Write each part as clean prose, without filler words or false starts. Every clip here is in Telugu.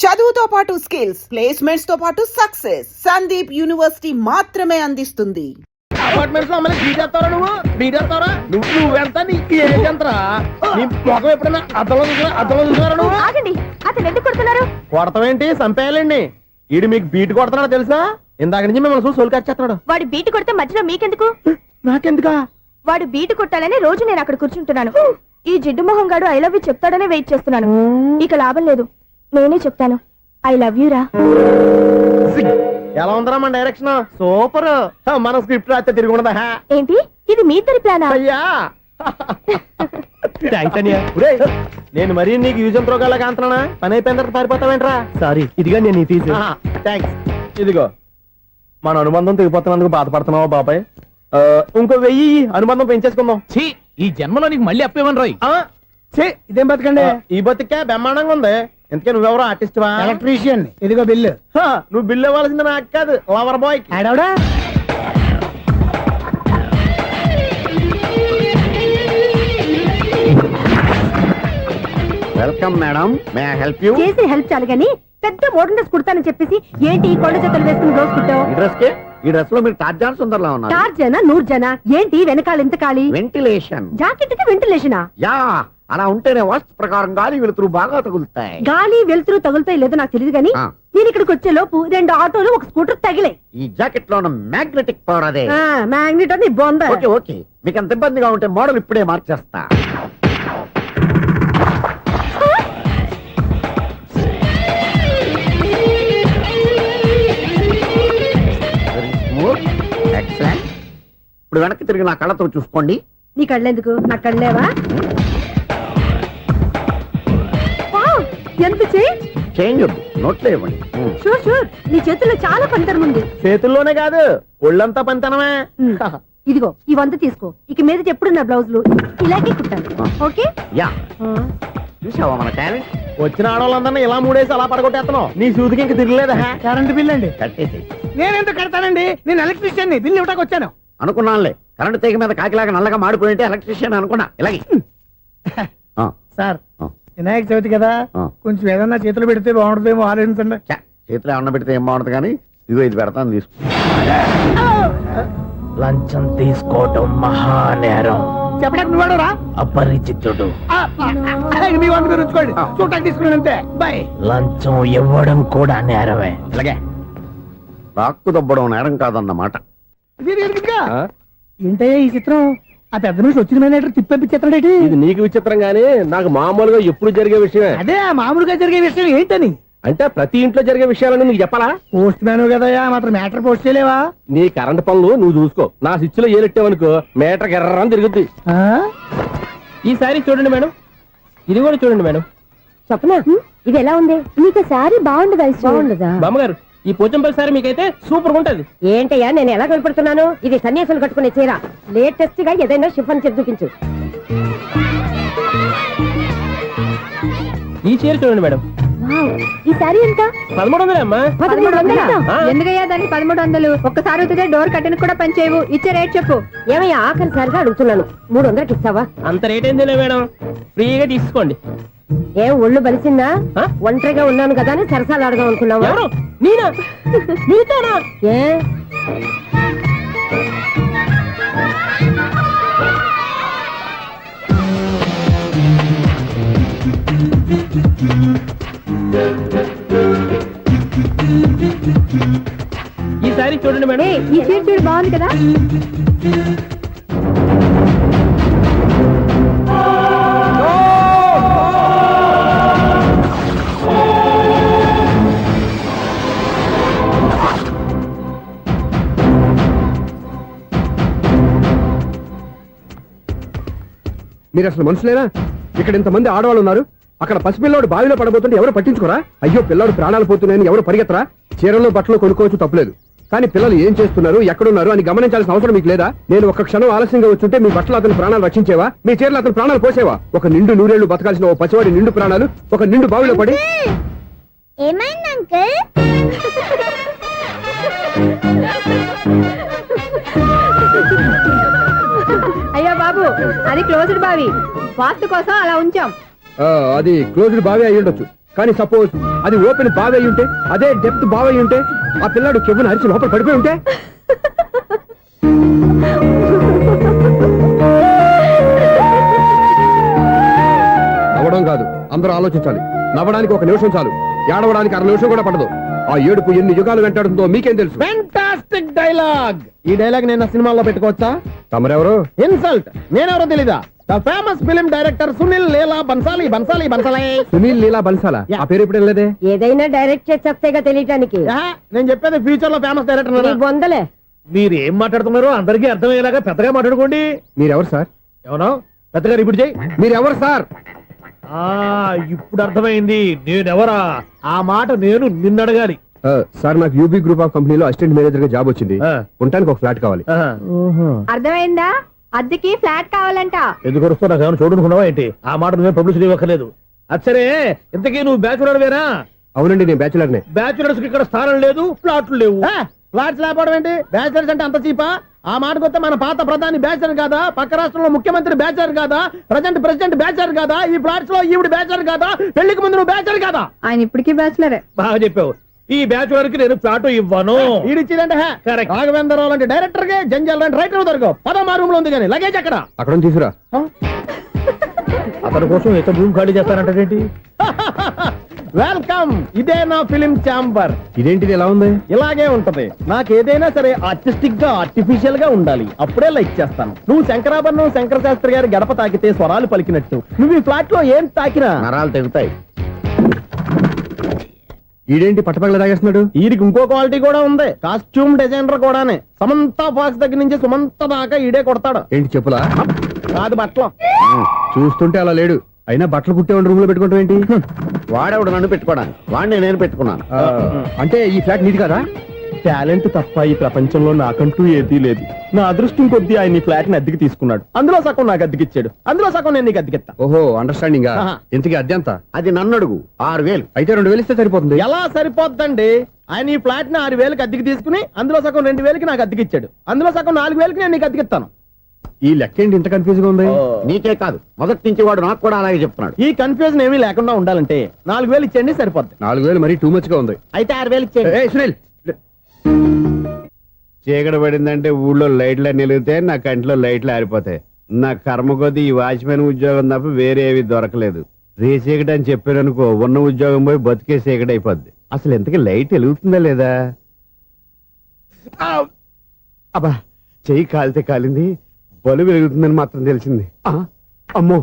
చదువుతో పాటు స్కిల్స్, ప్లేస్మెంట్స్ తో పాటు సక్సెస్ సందీప్ యూనివర్సిటీ మాత్రమే అందిస్తుంది. అపార్ట్మెంట్స్ లో అమ్మని బీటేస్తారా నువ్వెంత నీకు ఏంటంతరా నీ ముఖం ఎప్పుడైనా అర్థంలో చూసారా నువ్వు? ఆగండి, అతను ఎందుకు కొడుతున్నారు? కొడతావేంటి? చంపేయాలండి. ఈడు మీకు బీట్ కొడుతున్నాడు తెలుసా? ఇందాక నుంచి మిమ్మల్ని చూసి సోలు కచ్చేస్తున్నాడు. వాడు బీటు కొడితే మధ్యలో మీకెందుకు? నాకెందుకా? వాడు బీటు కొట్టాలని రోజు నేను అక్కడ కూర్చుంటున్నాను. ఈ జిడ్డు మొహం గాడు ఐ లవ్ యూ చెప్తాడనే వెయిట్ చేస్తున్నాను. ఇక లాభం లేదు, నేనే చెప్తాను ఐ లవ్ యూ రా. ఎలా ఉందరా మన డైరెక్షన్? సూపర్. మన స్క్రిప్ట్ రాస్తే తిరిగి ఉండదా? ఏంటి ఇది మీ ఇద్దరి ప్లానా? అయ్యా నేను మరీ నీకు యూజ్ ఎంతో గల కాంతనా? పని అయిపోయిన తర్వాత పారిపోతావేంట్రా? సారీ, ఇదిగా నేను తీసి. థ్యాంక్స్. ఇదిగో మన అనుబంధం తెగిపోతున్నందుకు బాధపడుతున్నావా బాబాయ్? ఇంకో 1000 అనుబంధం పెంచేసుకుందాం. ఈ జన్మలో నీకు మళ్ళీ అప్పేమని రాయి. ఇదేం బతకండి? ఈ బతికే బ్రహ్మాండంగా ఉంది. ఎందుకే నువ్వెవరో ఆర్టిస్ట్ వా? ఎలక్ట్రీషియన్. ఇదిగో బిల్లు. నువ్వు బిల్లు ఇవ్వాల్సింది నాకు కాదు, లవర్ బాయ్. ఆడవడా? Welcome madam, may I help you? చేసి హెల్ప్ చాలు గాని పెద్ద మోడల్ డ్రెస్ కుడతానని చెప్పేసి ఏంటి ఈ కొండ జతలు వేసుకుని రోజు కుట్టావు? ఈ డ్రెస్ లో మీరు టార్జాన్ సుందర్లా ఉన్నారు. టార్జనా నూర్జనా ఏంటి వెనకాల ఎంత ఖాళీ? వెంటిలేషన్. జాకెట్ కి వెంటిలేషనా? యా, అలా ఉంటేనే వాస్తు ప్రకారం గాలి వెలుతురు బాగా తగులుతాయి. గాలి వెలుతురు తగులుతాయి లేదో నాకు తెలియదు గానీ నేను ఇక్కడికి వచ్చే లోపు 2 ఆటోలు ఒక స్కూటర్ తగిలే. ఈ జాకెట్ లో ఉన్న మ్యాగ్నెటిక్ పవర్ అదే. మ్యాగ్నెట్ అని బొంద. ఓకే ఓకే, మీకు అంత ఇబ్బందిగా ఉంటే మోడల్ ఇప్పుడే మార్చేస్తా. ఎక్సలెంట్. ఇప్పుడు వెనక్కి తిరిగి నా కళ్ళతో చూసుకోండి. నీ కళ్ళెందుకు? నా కళ్ళేవా? ఎంత చేంజ్ వద్దు, నోట్లో ఇవ్వండి. షూర్ షూర్, నీ చేతుల్లో చాలా పంతరం ఉంది. చేతుల్లోనే కాదు, ఒళ్ళంతా పంతనమే. ఇదిగో ఈ 100 తీసుకో. ఇక మీద ఎప్పుడు నా బ్లౌజులు ఇలాగే కుట్టాను. ఓకే? యా, చూసావా మన టాలెంట్? వచ్చిన ఆడవాళ్ళందరినీ ఇలా మూడేసి అలా పడగొట్టేస్తున్నావు. నీ సూదికి ఇంక తిరగలేదా? కరెంట్ బిల్ అండి. కట్టేసి. నేనెందుకు కడతానండి? నేను ఎలక్ట్రీషియన్ ని. బిల్లు ఇవ్వడానికి వచ్చాను. అనుకున్నానులే, కరెంట్ తీగ మీద కాకిలాగా నల్లగా మాడిపోయింటే ఎలక్ట్రీషియన్ అనుకున్నా. ఇలాగే సార్, వినాయక చవితి కదా, కొంచెం ఏదన్నా చేతులు పెడితే బాగుంటుందేమో ఆలోచించండి. చేతిలో ఏమన్నా పెడితే ఏం బాగుంటుంది కానీ ఇదిగో ఇది పెడతాను, తీసుకో. లంచం తీసుకోవటం మహానేరం. చెప్పడానికి నువ్వాడరా? అపరిచితుడు. మీ వంట మీరు ఉంచుకోండి, చూడటానికి తీసుకున్నాను అంతే. బాయ్. లంచం ఇవ్వడం కూడా నేరమే. అలాగే రాక్కు దబ్బడం నేరం కాదన్నమాట. ఏంటయ్యా ఈ చిత్రం? ఆ పెద్ద మనిషి వచ్చిన మేనేటర్ తిప్పించేస్తాడేటి? ఇది నీకు విచిత్రం గానీ నాకు మామూలుగా ఎప్పుడు జరిగే విషయమే. అదే మామూలుగా జరిగే విషయం ఏంటని? అంటే ప్రతి ఇంట్లో జరిగే విషయాలను నీకు చెప్పాలా? పోస్ట్ మ్యాన్ కదయ్యా, మాత్రం మ్యాటర్ పోస్ట్ చేయలేవా? నీ కరెంట్ పనులు నువ్వు చూసుకో. నా స్విచ్ లో ఏలెట్టావనుకో మీటర్ ఎర్రని తిరుగుద్ది. ఈసారి చూడండి మేడం, ఇది కూడా చూడండి మేడం. చెప్పనా? ఇది ఎలా ఉంది? నీకు సారీ బాగుండదా? బాగుండదా? బామ్మగారు, ఈ పోచంపల్లి సారీ మీకైతే సూపర్ ఉంటది. ఏంటయ్యా నేను ఎలా కనపడుతున్నాను? ఇది సన్యాసులు కట్టుకునే చీర. లేటెస్ట్ గా ఏదైనా షిఫన్ చేసి చూపించు. ఈ చీర చూడండి మేడం. ఈ సారీ ఎంత? 1300 అమ్మా. 1300? ఎందుకయ్యా దానికి 1300? ఒక్కసారి అవుతుందే డోర్ కట్టెన్ కూడా పని చేయవు. ఇచ్చే రేట్ చెప్పు. ఏమయ్యా ఆఖరిసారిగా అడుగుతున్నాను, 300కి ఇస్తావా? అంత రేట్ ఏందిలే మేడం, ఫ్రీగా తీసుకోండి. ఏం ఒళ్ళు బలిసిందా? ఒంటరిగా ఉన్నాను కదా అని సరసాలు అడదాం అనుకున్నావా? ఎవరు? నేనా? నీతోనా? ఏ ఈ సారీ చూడండి మేడం. ఈ చీర చూడు, బాగుంది కదా? మీరు అసలు మనుషులేనా? ఇక్కడ ఇంతమంది ఆడవాళ్ళు ఉన్నారు, అక్కడ పసిపిల్లాడు బావిలో పడబోతుంటే ఎవరు పట్టించుకోరా? అయ్యో పిల్లాడు ప్రాణాలు పోతున్నాయని ఎవరు పరిగెత్తరా? చీరలో బట్టలు కొనుక్కోవచ్చు, తప్పులేదు. కానీ పిల్లలు ఏం చేస్తున్నారు, ఎక్కడున్నారు అని గమనించాల్సిన అవసరం మీకు లేదా? నేను ఒక్క క్షణం ఆలస్యంగా వచ్చుంటే మీ బట్టలు అతని ప్రాణాలు రక్షించేవా? మీ చీరలు అతని ప్రాణాలు పోసేవా? ఒక నిండు 100 ఏళ్లు బతకాల్సిన ఓ పసివాడి నిండు ప్రాణాలు ఒక నిండు బావిలో పడి. ఏమైంది అంకుల్? అయ్యో బాబు, అది క్లోజ్డ్ బావి, వాస్తు కోసం అలా ఉంచాం. అది క్లోజ్డ్ బావి అయి ఉండొచ్చు, కానీ సపోజ్ అది ఓపెన్ బావై ఉంటే, అదే డెప్త్ బావై ఉంటే, ఆ పిల్లాడు కెవ్వును అరిచి లోపల పడిపోయి ఉంటే, నవ్వడం కాదు, అందరూ ఆలోచించాలి. నవ్వడానికి 1 నిమిషం చాలు, ఏడవడానికి 1/2 నిమిషం కూడా పడదు. ఆ ఏడుపు ఎన్ని యుగాలు వెంటాడుతుందో మీకేం తెలుసు? Fantastic dialogue. ఈ డైలాగ్ నేను నా సినిమాలో పెట్టుకోవచ్చా? తమరెవరు? ఇన్సల్ట్. నేనెవరో తెలీదా? The famous film director Sunil Leela Bhansali. Bhansali Bhansali Sunil Leela బన్సాలా? ఆ పేరు ఇప్పుడు వెళ్ళలేదే. ఏదైనా డైరెక్ట్ చేసేస్తేగా తెలియటానికి. నేను చెప్పేది ఫ్యూచర్ లో ఫేమస్ డైరెక్టర్. బొందలే. మీరు ఏం మాట్లాడుతున్నారో అందరికీ అర్థమయ్యేలాగా పెద్దగా మాట్లాడుకోండి. మీరెవరు సార్? ఎవరో పెద్దగా రిపీట్ చేయి. మీరెవరు సార్? ఇప్పుడు అర్థమైంది నేనెవరా. ఆ మాట నేను నిన్ను అడగాలి. సార్, నాకు యూబీ గ్రూప్ ఆఫ్ కంపెనీలో అసిస్టెంట్ మేనేజర్ గా జాబ్ వచ్చింది. ఉండటానికి ఒక ఫ్లాట్ కావాలి. అర్థమైందా? అద్దెకి ఫ్లాట్ కావాలంట. ఎందుకు వస్తున్నా నాకు ఏమైనా చూడనుకున్నావా ఏంటి? ఆ మాట నువ్వే పబ్లిసిటీ ఇవ్వక్కర్లేదు. అచ్చరే, ఇంతకీ నువ్వు బ్యాచులర్ వేరా? అవునండి, నేను బ్యాచులర్నే. బ్యాచులర్స్ కి ఇక్కడ స్థానం లేదు, ప్లాట్లు లేవు. ఫ్లాట్స్ లేకపోవడం ఏంటి? బ్యాచిలర్స్ అంటే అంత చీపా? ఆ మాటకొస్తే మన పాత ప్రధాని బ్యాచర్ కాదా? పక్క రాష్ట్రంలో ముఖ్యమంత్రి బ్యాచర్ కాదా? ప్రెసిడెంట్ బ్యాచర్ కాదా? ఈ ఫ్లాట్స్ లో ఈవిడ బ్యాచర్ కాదా? పెళ్లికి ముందు నువ్వు బ్యాచర్ కాదా? ఆయన ఇప్పటికీ బ్యాచులరే. బాగా చెప్పావు. ఈ బ్యాచులర్ కి నేను ఫ్లాట్ ఇవ్వను. ఈడిచ్చిందంటే Correct. రాఘవేంద్రరావు లాంటి డైరెక్టర్ గా జంజల్ లాంటి రైటర్ దొరకవు. పదమా రూమ్ లో ఉంది కానీ లగేజ్ అక్కడ. అక్కడ నుంచి తీసుకురా. అతని కోసం ఎంత భూమి ఖాళీ చేస్తానంటే వెల్కమ్. ఇదే నా ఫిలిం ఛాంబర్. ఇదేంటిది ఎలా ఉంది? ఇలాగే ఉంటది. నాకు ఏదైనా సరే ఆర్టిస్టిక్ గా ఆర్టిఫిషియల్ గా ఉండాలి. అప్పుడే లైక్ చేస్తాను. నువ్వు శంకరాభరణం శంకర శాస్త్రి గారి గడప తాకితే స్వరాలు పలికినట్టు నువ్వు ఈ ఫ్లాట్ లో ఏం తాకినా నరాలు తెగుతాయి. ఈడేంటి పట్టపగల తాగేస్తున్నాడు? వీరికి ఇంకో క్వాలిటీ కూడా ఉంది. కాస్ట్యూమ్ డిజైనర్ కూడానే. సమంత ఫాక్స్ దగ్గర నుంచి సుమంత దాకా ఈడే కొడతాడు. ఏంటి చెప్పులా? కాదు బట్టలు. చూస్తుంటే అలా లేడు. అయినా బట్టలు కుట్టేవాడి రూమ్ లో పెట్టుకోవడం ఏంటి? వాడేవాడు నన్ను పెట్టుకోవడానికి. వాడిని నేను పెట్టుకున్నాను. అంటే ఈ ఫ్లాట్ నీది కదా? టాలెంట్ తప్ప ఈ ప్రపంచంలో నాకంటూ ఏదీ లేదు. నా అదృష్టం కొద్దీ ఆయన ఈ ఫ్లాట్ ని అద్దెకి తీసుకున్నాడు. అందులో సగం నాకు అద్దెకిచ్చాడు. అందులో సగం నేను నీకు అద్దెకిస్తా. ఓహో, అండర్స్టాండింగ్. ఇంతకీ అద్దె ఎంత? అది నన్ను అడుగు. 6,000. అయితే 2,000 ఇస్తే సరిపోతుంది. ఎలా సరిపోద్దండి? ఆయన ఈ ఫ్లాట్ ని 6,000కి అద్దెకి తీసుకుని అందులో సగం 2,000కి నాకు అద్దెకిచ్చాడు. అందులో సగం 4,000కి నేను నీకు అద్దెకిస్తాను. ఈ లెక్క ఏంటి ఇంత కన్ఫ్యూజ్ గా ఉంది? నీకే కాదు, మొదటి నుంచి వాడు నాకు కూడా అలాగే చెప్తున్నాడు. ఈ కన్ఫ్యూజన్ ఏమీ లేకుండా ఉండాలంటే 4,000 ఇచ్చేయండి, సరిపోద్ది. 4,000 మరీ టూ మచ్ గా ఉంది. అయితే 6,000 ఇచ్చేయండి. ఏయ్ సునీల్, చీకటి పడిందంటే ఊళ్ళో లైట్లు నిలిగితే నా కంట్లో లైట్లు ఆరిపోతాయి. నా కర్మ కొద్దీ ఈ వాచ్మెన్ ఉద్యోగం తప్ప వేరే ఏవి దొరకలేదు. రేసీకటి అని చెప్పారనుకో, ఉన్న ఉద్యోగం పోయి బతికే చీకటి అయిపోద్ది. అసలు ఇంతకీ లైట్ వెలుగుతుందా లేదా? అబ్బా, చెయ్యి కాలితే కాలింది, బలుబు వెలుగుతుందని మాత్రం తెలిసింది. అమ్మో,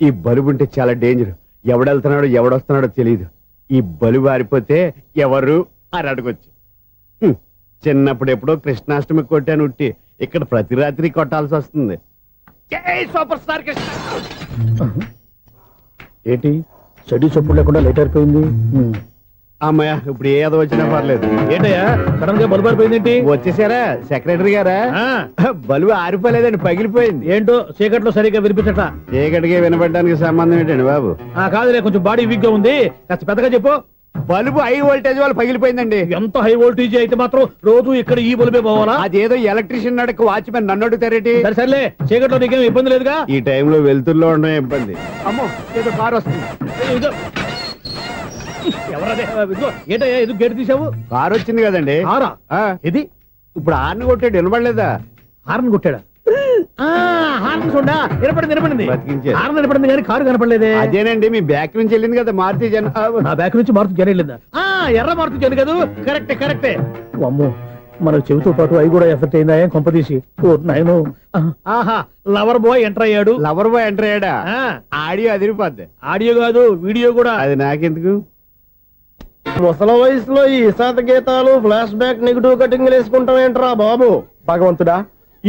ఈ బలుబు ఉంటే చాలా డేంజర్. ఎవడెళ్తున్నాడో ఎవడొస్తున్నాడో తెలియదు. ఈ బలుబు ఆరిపోతే ఎవరు అని అడగొచ్చు. చిన్నప్పుడు ఎప్పుడో కృష్ణాష్టమి కొట్టాను ఉట్టి, ఇక్కడ ప్రతి రాత్రి కొట్టాల్సి వస్తుంది. జై సూపర్ స్టార్ కృష్ణ. ఏంటి చెడు చప్పుడు లేకుండా లేట్ అయిపోయింది. అమ్మయ్య, ఇప్పుడు ఏదో వచ్చినా పర్లేదు. ఏంటయ్యా సడన్ గా బల్బు ఆరిపోయిందేంటి? వచ్చేసారా సెక్రటరీ గారా? బలుబు ఆరిపోలేదండి, పగిలిపోయింది. ఏంటో చీకట్లో సరిగ్గా వినిపించట. చీకటికి వినపడడానికి సంబంధం ఏంటండి బాబు? కాదులే, కొంచెం బాడీ వీక్ గా ఉంది, కాస్త పెద్దగా చెప్పు. బల్బు హై వోల్టేజ్ వాళ్ళు పగిలిపోయిందండి. ఎంత హై వోల్టేజ్ అయితే మాత్రం రోజు ఇక్కడ ఈ బల్బే పోవాలా? అదేదో ఎలక్ట్రీషియన్ నడక వాచ్మెన్ నన్ను అడుగుతారేటి? సరే సర్లే, చీకట్లో నీకేం ఇబ్బంది లేదుగా? ఈ టైంలో వెళ్తుల్లో ఉండడం ఇబ్బంది. అమ్మో, ఏదో కారు వస్తుంది. ఇదిగో. ఎవరదే? ఇదిగో, ఏంటయ్యా ఎదుగు గేటు తీసావు? కారు వచ్చింది కదండి. కారా? ఇది ఇప్పుడు హార్న్ కొట్టాడు, వినపడలేదా? హార్న్ కొట్టాడా? హార్న్ చూడా వినపడింది. బతికించారు. హార్న్ వినపడింది కానీ కారు కనపడలేదే. అదేనండి, మీ బ్యాక్ నుంచి వెళ్ళింది కదా మారుతి జన. నా బ్యాక్ నుంచి మారుతి జన వెళ్ళిందా? ఎర్ర మారుతి జన కదా? కరెక్టే. అమ్మో, మన చెవితో పాటు అవి కూడా ఎఫెక్ట్ అయిందా? ఏం కొంపదీసి? నాయను. ఆహా, లవర్ బాయ్ ఎంటర్ అయ్యాడు. లవర్ బాయ్ ఎంటర్ అయ్యాడా? ఆడియో అదిరిపోద్ది. ఆడియో కాదు, వీడియో కూడా. అది నాకెందుకు? ముసల వయసులో ఈ ఇసాత గీతాలు, ఫ్లాష్ బ్యాక్, నెగిటివ్ కటింగ్ వేసుకుంటాం ఏంట్రా బాబు? భగవంతుడా,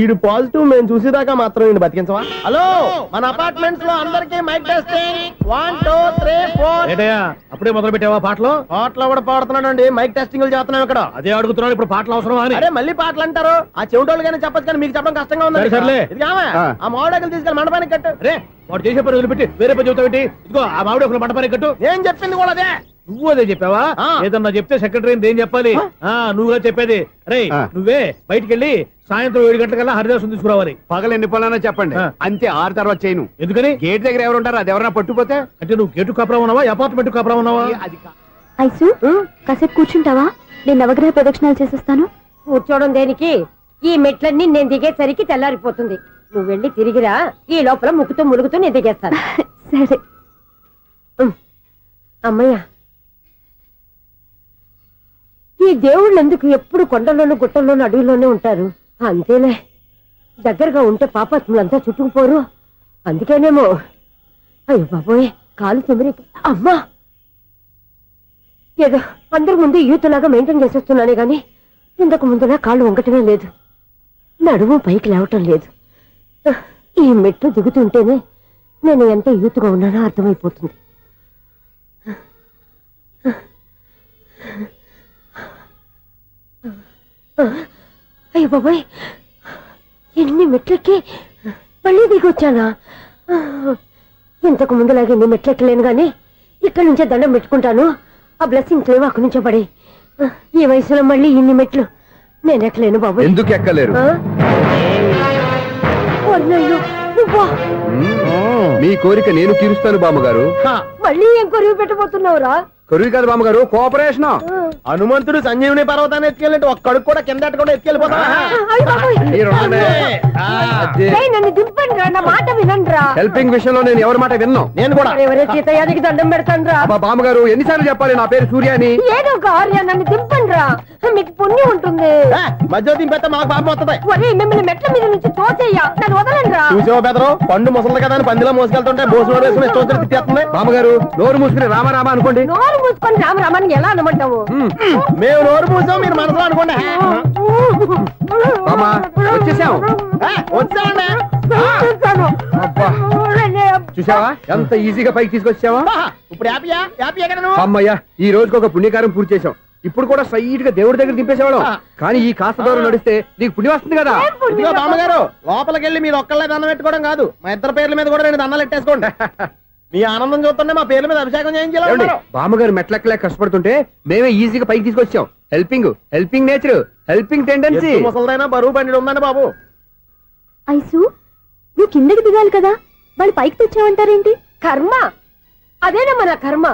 ఈడు పాజిటివ్ మేము చూసేదాకా మాత్రం ఈయన బతికించవా? హలో, మన అపార్ట్మెంట్స్ లో అందరికీ మైక్ టెస్టింగ్. 1 2 3 4. ఏంటయ్యా అప్పుడే మొదలు పెట్టావా పాటలు? పాటలు కూడా పాడుతున్నాడు అండి. మైక్ టెస్టింగ్ చేస్తున్నాం ఇక్కడ. అదే అడుగుతున్నాడు, ఇప్పుడు పాటలు అవసరమా అని. అరే మళ్ళీ పాటలు అంటారు. ఆ చెవిటోళ్ళు కానీ చెప్పచ్చు, కానీ మీకు చెప్పడం కష్టంగా ఉంది. సర్లే. ఆ మామిడాకులు తీసుకెళ్ళి మండపానికి కట్టు. రే, వాడు చేసే పని వదిలిపెట్టి వేరే పని చెబుతావు. ఇదిగో ఆ మామిడి ఒకరు మంటపానికి కట్టు. ఏం చెప్పింది కూడా అదే. నువ్వు అదే చెప్పావా? ఏదన్నా చెప్తే సెక్రటరీ ఏం చెప్పాలి? నువ్వుగా చెప్పేది. రే, నువ్వే బయటికి వెళ్ళి సాయంత్రం 7 గంటలకల్లా హరిదాసు తీసుకురావాలి. పగలు ఎన్ని పనులన్నా చెప్పండి, ఆ. అంతే 6 తర్వాత చేయను. ఎందుకని? గేట్ దగ్గర ఎవరు ఉంటారు, అది ఎవరన్నా పట్టుపోతే అంటే నువ్వు గేటు కాపురం ఉన్నావా, అపార్ట్మెంట్ కాపురం ఉన్నావా? అది ఐసు కాసేపు కూర్చుంటావా? నేను నవగ్రహ ప్రదక్షిణాలు చేసేస్తాను. కూర్చోవడం దేనికి? ఈ మెట్లన్నీ నేను దిగేసరికి తెల్లారిపోతుంది. నువ్వు వెళ్ళి తిరిగిరా, ఈ లోపల ముక్కుతూ ములుగుతూ నేను దిగేస్తాను. సరే. అమ్మయ్య, ఈ దేవుళ్ళు ఎందుకు ఎప్పుడు కొండల్లోనూ గుట్టల్లోనూ అడవిలోనే ఉంటారు? అంతేలే, దగ్గరగా ఉంటే పాపాత్ములంతా చుట్టుకుపోరు. అందుకేనేమో. అయ్యో బాబోయ్, కాలు తిమిరి. అమ్మా, ఏదో అందరి ముందు యూత్లాగా మెయింటైన్ చేసేస్తున్నానే గాని ఇంతకు ముందులా కాళ్ళు వంకటమే లేదు, నడుము పైకి లేవటం లేదు. ఈ మెట్లు దిగుతుంటేనే నేను ఎంత యూత్గా ఉన్నానో అర్థమైపోతుంది. అయ్యో బాబాయ్, ఎన్ని మెట్లెక్కి మళ్ళీ దిగొచ్చానా? ఇంతకు ముందులాగే ఎన్ని మెట్లెక్కలేను గాని ఇక్కడి నుంచే దండం పెట్టుకుంటాను. ఆ బ్లెస్సింగ్స్ లేవు అక్కడి నుంచే పడి. ఈ వయసులో మళ్ళీ ఇన్ని మెట్లు నేను ఎక్కలేను బాబాయ్. ఎందుకు ఎక్కలేరు? అయ్యో, నువ్వా? మీ కోరిక నేను తీరుస్తాను బామ్మగారు. మళ్ళీ ఏం కొరివి పెట్టబోతున్నావురా? కొరువు కాదు బామ్మగారు, కోఆపరేషన్. హనుమంతుడు సంజీవుని పర్వతాన్ని ఎత్తుకెళ్ళి ఒక్కడికి కూడా కింద ఎట్టకుండా ఎత్తుకెళ్ళిపోతా. అయ్య బాబోయ్. ఏయ్, నన్ను దింపండి రా, నా మాట వినండిరా. హెల్పింగ్ విషయంలో నేను ఎవరి మాట విన్నాను. నేను కూడా ఎవరే సీతయ్యానికి దండం పెడతాను రా. అబ్బా బామ్మగారు, ఎన్నిసార్లు చెప్పాలి నా పేరు సూర్య అని? ఏదో ఒక ఆర్య, నన్ను దింపండి రా, మీకు పుణ్యం ఉంటుంది. మధ్య దింపేస్తే మాకు పాపం వస్తుంది. ఒరే, మిమ్మల్ని మెట్ల మీద నుంచి తోసేయ్యా, నన్ను వదలండి రా. చూసావా బెదరు, పండు ముసలి కదా అని పందిలో మోసుకెళ్తుంటే బోసులో వేసుకుని ఇష్టం తిట్టేస్తుంది. బామ్మగారు, నోరు మూసుకుని రామారామా అనుకోండి. నోరు మూసుకొని రామరామని ఎలా అనమంటావు? మేము నోరు పూసాం, మీరు మనసులో అనుకోండి. బామ్మా, వచ్చేసాం. వచ్చామండి. అబ్బా, చూసావా ఎంత ఈజీగా పైకి తీసుకొచ్చావా? ఇప్పుడు హ్యాపీయా? హ్యాపీ ఎక్కడ నువ్వు? అమ్మయ్యా, ఈ రోజుకి ఒక పుణ్యకారం పూర్తి చేసాం. ఇప్పుడు కూడా స్ట్రైట్ గా దేవుడి దగ్గర దింపేసేవాళ్ళం. కానీ ఈ కాస్త దూరం నడిస్తే నీకు పుణ్యం వస్తుంది కదా. ఇదిగో బామ్మగారు, లోపలికి వెళ్ళి మీరు ఒక్కళ్ళే దండం పెట్టుకోవడం కాదు, మా ఇద్దరు పేర్ల మీద కూడా 2 దండాలు ఎట్టేసుకోండి. మీ ఆనందం చూస్తుంటే మా పేర్ల మీద అభిషేకం చేయించాలి. బామ్మగారు మెట్లెక్కలే కష్టపడుతుంటే మేమే ఈజీగా పైకి తీసుకొచ్చాం. Helping nature, helping tendency. ముసలిదైనా బరువు బండి ఉందండి బాబు. ఐసు, నువ్వు కిందకి దిగాలి కదా, వాళ్ళు పైకి తెచ్చావంటారేంటి? కర్మ, అదేనమ్మా నా కర్మ.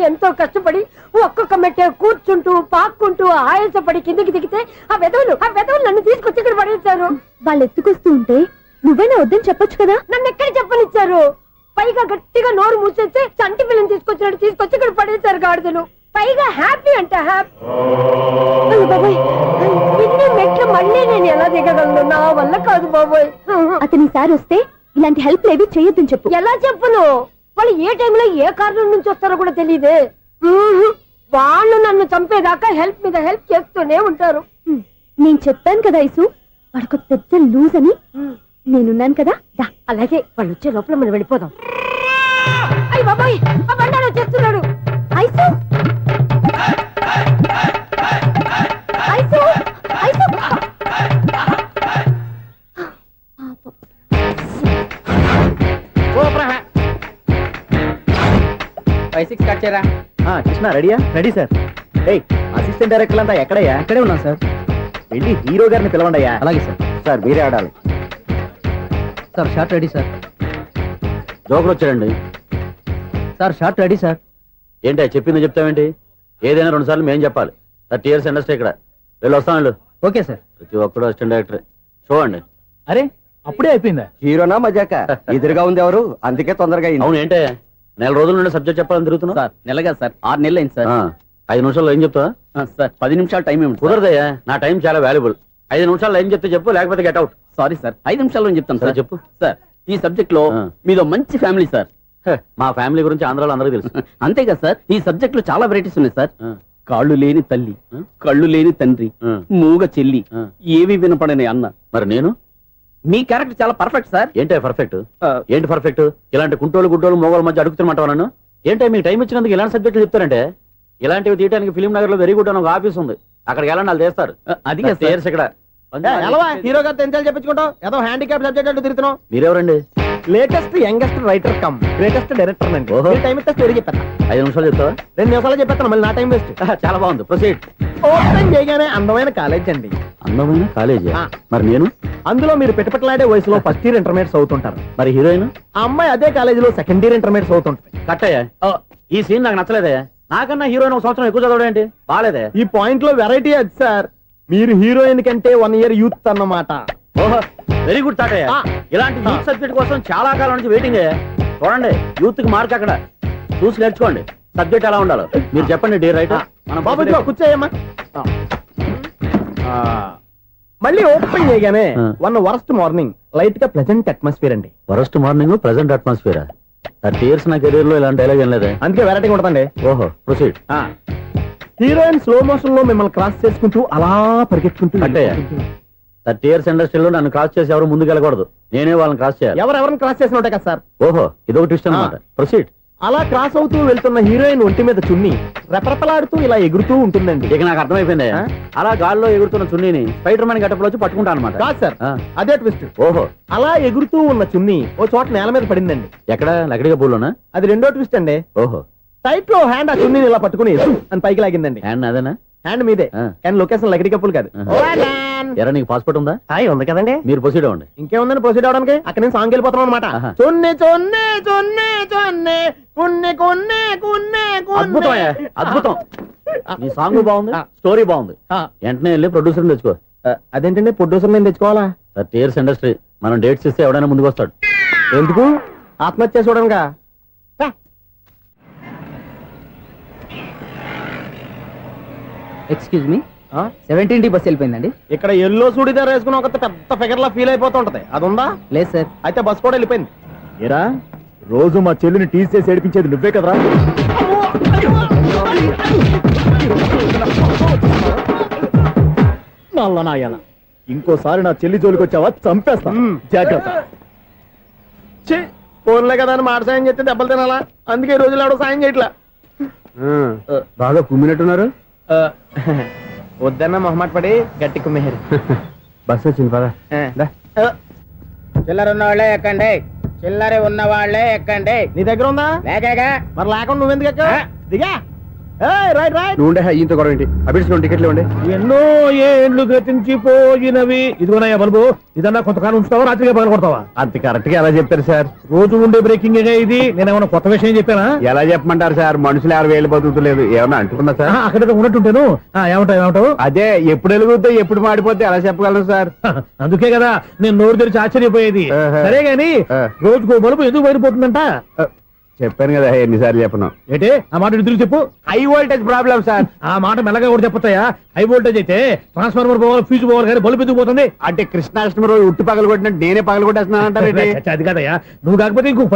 ఎంతో కష్టపడి ఒక్కొక్క మెట్టే కూర్చుంటూ పాక్కుంటూ ఆయాసపడి కిందకి దిగితే ఆ వెధవులు నన్ను తీసుకొచ్చి ఇక్కడ పడేశారు. వాళ్ళు ఎత్తుకొస్తూ ఉంటే నువ్వేనా వద్దని చెప్పొచ్చు కదా. నన్ను ఎక్కడ చెప్పనిచ్చారు? పైగా గట్టిగా నోరు మూసేస్తే చంటి పిల్లని తీసుకొచ్చినట్టు తీసుకొచ్చి ఇక్కడ పడేశారు గాడిదలు. పైగా హ్యాపీ అంట హ్యాపీ. బాబోయ్, ఇన్ని మెట్లు మళ్ళీ నేను ఎలా దిగగలను? నా వల్ల కాదు బాబోయ్. అతని సారి వస్తే ఇలాంటి హెల్ప్ లేవి చేయొద్దని చెప్పు. ఎలా చెప్పును? వాళ్ళు ఏ టైంలో ఏ కారణం నుంచి వస్తారో కూడా తెలియదే. వాళ్ళు నన్ను చంపేదాకా హెల్ప్ మీద హెల్ప్ చేస్తూనే ఉంటారు. నేను చెప్పాను కదా ఐసు, వాడొక పెద్ద లూజ్ అని. నేనున్నాను కదా. దా, అలాగే వాళ్ళు వచ్చే లోపల మనం వెళ్ళిపోదాం. అయ్య బాబాయ్, ఆ బండారు వచ్చేస్తున్నాడు. Ice, ice, ice. స్టార్ట్ చేయరా? కృష్ణ రెడీయా? Ready sir. అసిస్టెంట్ డైరెక్టర్ అంతా ఎక్కడయ్యా? ఇక్కడే ఉన్నాం సార్. వెళ్ళి హీరో గారిని పిలవండి అయ్యా. అలాగే సార్. సార్ మీరే ఆడాలి. Sir short ready sir. జోకులు వచ్చాడండి. Sir short ready sir. ఏంటి చెప్పింది చెప్తావేంటి? ఏదైనా 2 సార్లు మేము చెప్పాలి. 30 years ఇండస్ట్రీ ఇక్కడ. వెళ్ళి వస్తాను. Okay sir. ప్రతి ఒక్కడు అసిస్టెంట్ డైరెక్టర్. చూడండి. అరే, అప్పుడే అయిపోయిందా? హీరోనా మజాక? ఎదురుగా ఉంది ఎవరు, అందుకే తొందరగా అయింది. అవును, ఏంటే 4 రోజుల నుండి సబ్జెక్ట్ చెప్పాలని తిరుగుతున్నా? సార్ నెలగా సార్, 6 నెలలు అయింది సార్. 5 నిమిషాల్లో ఏం చెప్తా? సార్ 10 నిమిషాలు టైం ఏమిటి? కుదరదయ్యా, నా టైం చాలా వాల్యుబుల్. 5 నిమిషాల్లో ఏం చెప్తే చెప్పు, లేకపోతే గెట్ అవుట్. సారీ సార్, 5 నిమిషాల్లో చెప్తాను సార్. చెప్పు. సార్, ఈ సబ్జెక్ట్ లో మీదో మంచి ఫ్యామిలీ సార్. మా ఫ్యామిలీ గురించి ఆంధ్రాలో అందరికీ తెలుసు. అంతేగా సార్, ఈ సబ్జెక్ట్ లో చాలా వెరైటీస్ ఉన్నాయి సార్. కాళ్ళు లేని తల్లి, కళ్ళు లేని తండ్రి, మూగ చెల్లి, ఏవి వినపడని అన్న. మరి నేను? మీ క్యారెక్టర్ చాలా పర్ఫెక్ట్ సార్. ఏంటే పర్ఫెక్ట్? ఏంటి పర్ఫెక్ట్? ఇలాంటి కుంటోలు గుడ్డోలు మోగోల మధ్య అడుగుతున్నమాట నన్ను. ఏంటంటే మీకు టైం ఇచ్చినందుకు ఇలాంటి సబ్జెక్టులు చెప్తారంటే? ఇలాంటివి తీయడానికి ఫిలిం నగర్ లో వెరీ గుడ్ అని ఒక ఆఫీస్ ఉంది, అక్కడికి వెళ్ళండి, వాళ్ళు చేస్తారు. అది ఇక్కడ హీరో గారు తెంచాలి చెప్పించుకుంటాం, ఏదో హ్యాండిక్యాప్ సబ్జెక్ట్ అంటే తిరుగుతున్నాం. మీరెవరండి? Latest youngest writer cum greatest director అండి. టైం ఇస్తే స్టోరీ చెప్పేస్తా. 5 నిమిషాలు చెప్తావా? 2 నిమిషాలు చెప్పేస్తాను, మళ్ళీ నా టైం వేస్ట్. చాలా బాగుంది, ప్రొసీడ్. ఓపెన్ చేయగానే అందమైన కాలేజ్ అండి. అందమైన కాలేజీ ఆ. మరి నేను అందులో మీరు పెట్టుపట్లాడే వయసులో ఫస్ట్ ఇయర్ ఇంటర్మీడియట్స్ అవుతుంటారు. మరి హీరోయిన్ ఆ అమ్మాయి అదే కాలేజీలో సెకండ్ ఇయర్ ఇంటర్మీడియట్స్ అవుతుంటది. కట్టయ్యా ఈ సీన్ నాకు నచ్చలేదే. నాకన్నా హీరోయిన్ ఒక సంవత్సరం ఎక్కువ చదవడం ఏంటి బాలేదే. ఈ పాయింట్ లో వెరైటీ అది సార్. మీరు హీరోయిన్ కంటే 1 ఇయర్ యూత్ అన్నమాట. ఓహో వెరీ గుడ్ తాటయ్య. ఆ. ఇలాంటి యూత్ సబ్జెక్ట్ కోసం చాలా కాలం నుంచి వెయిటింగ్. చూడండి యూత్ కి మార్క్ అక్కడ చూసి నేర్చుకోండి. సబ్జెక్ట్ ఎలా ఉండాలో మీరు చెప్పండి డీ రైట్. బాబు ఇదిగో కూర్చోయమ్మా. మళ్ళీ ఓపెన్ చేయగానే ఆ. వన్ వరస్ట్ మార్నింగ్ లైట్ గా ప్లెజెంట్ అట్మాస్ఫియర్ అండి. First morning present atmosphere 30 years నా కెరీర్ లో ఇలాంటి డైలాగ్ ఏం లేదే. అందుకే వెరైటీ ఉంటుందండి. ఓహో ప్రొసీడ్. హీరోయిన్ స్లో మోషన్ లో మిమ్మల్ని క్రాస్ చేసుకుంటూ అలా పరిగెత్తుకుంటూ కట్టయ్య 30 years ఇండస్ట్రీలో నన్ను క్రాస్ చేసి ఎవరు ముందుకు వెళ్ళకూడదు. నేనే వాళ్ళని క్రాస్ చేయాలి. ఎవరెవరిని క్రాస్ చేసిన ఉంటాయి కదా సార్. ఓహో ఇదొక ట్విస్ట్ అన్నమాట. ప్రొసీడ్. అలా క్రాస్ అవుతూ వెళ్తున్న హీరోయిన్ ఒంటి మీద చున్ని రెపరెపలాడుతూ ఇలా ఎగురుతూ ఉంటుందండి. ఇక నాకు అర్థమైపోయింది. ఆ? అలా గాల్లో ఎగురుతున్న చున్నీని స్పైడర్ మ్యాన్ గెటప్ లో వచ్చి పట్టుకుంటా అనమాట. కాదు సార్, ఆ. అదే ట్విస్ట్. ఓహో అలా ఎగురుతూ ఉన్న చున్ని ఓ చోట నేల మీద పడిందండి. ఎక్కడ లకడిగా పూలోనా? అది రెండో ట్విస్ట్ అండి. ఓహో టైట్ లో హ్యాండ్ ఆ చున్నీని ఇలా పట్టుకుని అని పైకి లాగిందండి. హ్యాండ్ అదేనా? హ్యాండ్ మీదే ఆ. కానీ లొకేషన్ లకడి కప్పులు కాదు. ఆహా. ఎరా నీకు పాస్పోర్ట్ ఉందా? హాయ్ ఉంది కదండి. మీరు ప్రొసీడ్ అవ్వండి. ఇంకేముందని ప్రొసీడ్ అవడానికి అక్కడ నేను సాంగ్ వెళ్ళిపోతున్నాం అనమాట. ఆహా. చున్ని చున్ని చున్ని చున్ని కున్ని కున్ని కున్ని అద్భుతం అయ్యా, అద్భుతం. నీ సాంగ్ బాగుంది, స్టోరీ బాగుంది. వెంటనే వెళ్ళి ప్రొడ్యూసర్ తెచ్చుకో. అదేంటండి ప్రొడ్యూసర్ నేను తెచ్చుకోవాలా? 30 years ఇండస్ట్రీ మనం డేట్స్ ఇస్తే ఎవడైనా ముందుకు వస్తాడు. ఎందుకు? ఆత్మహత్య చూడనుగా. Excuse me 17D bus వెళ్ళిపోయిందండి. ఇక్కడ ఎల్లో చూడిదార్ వేసుకుని ఒక పెద్ద ఫిగర్ లా ఫీల్ అయిపోతుంటది. అది ఉందా? లేదు సార్. అయితే బస్ కూడా వెళ్ళిపోయింది. ఏరా రోజు మా చెల్లిని టీస్ చేసి ఏడిపించేది నువ్వే కదరా? నల్ల నాయన ఇంకోసారి నా చెల్లి జోలికి వచ్చావా చంపేస్తా. జాగ్రత్త. ఫోన్లే కదా అని మాట సాయం చేస్తే దెబ్బలు తినాలా? అందుకే ఈ రోజులు ఎవడో సాయం చేయట్లా. బాగా కుమ్మినట్టున్నారు. వద్దన్న మొహమాట పడి గట్టి కుమ్మేరు. బస్ వచ్చింది పద. చిల్లర ఉన్న వాళ్ళే ఎక్కండి. చిల్లర ఉన్న వాళ్ళే ఎక్కండి. నీ దగ్గర ఉందా? లేకగా మరి లేకుండా నువ్వెందుకు ఎక్కావు? దిగా. Right right. నువ్వు ఉండే ఈయంతో గొడవ ఏంటి? అభిడ్స్ టికెట్లు ఇవ్వండి. ఎన్నో ఏండ్లు గతించిపోయినవి. ఇదిగోనయ్యా బల్బు, ఇదన్నా కొంతకాలం ఉంచుతావా రాత్రిగా పగల కొడతావా? అంత కరెక్ట్ గా ఎలా చెప్తారు సార్? రోజు ఉండే బ్రేకింగ్ ఇది. నేనేమన్నా కొత్త విషయం చెప్పానా? ఎలా చెప్పమంటారు సార్? మనుషులు 60 వేలు బతుకుతలేదు. ఏమన్నా అంటున్నా సార్? అక్కడ ఉన్నట్టుంటాను. ఏమంటావు? అదే ఎప్పుడు వెలుగుతో ఎప్పుడు మాడిపోతే ఎలా చెప్పగలరు సార్? అందుకే కదా నేను నోరు తెరిచి ఆశ్చర్యపోయేది. ఆహా. సరే గాని ఆ. రోజుకో బలుపు ఎందుకు బయటపోతుందంట? చెప్పాను కదా ఎన్నిసార్లు చెప్పను. ఏంటే ఆ మాట ఎదురు చెప్పు. High voltage problem sir. ఆ మాట మెల్లగా కూడా చెప్పొస్తాయా? హై వోల్టేజ్ అయితే ట్రాన్స్ఫార్మర్ పోవాలి, ఫ్యూజ్ పోవాలి, కానీ బల్బు ఎందుకు పోతుంది? అంటే కృష్ణాష్టమి రోజు ఉట్టి పగలు కొట్టినట్టు నేనే పగలు కొట్టేస్తున్నాను అంటారు. అది కాదయ్యా, నువ్వు కాకపోతే ఇంకో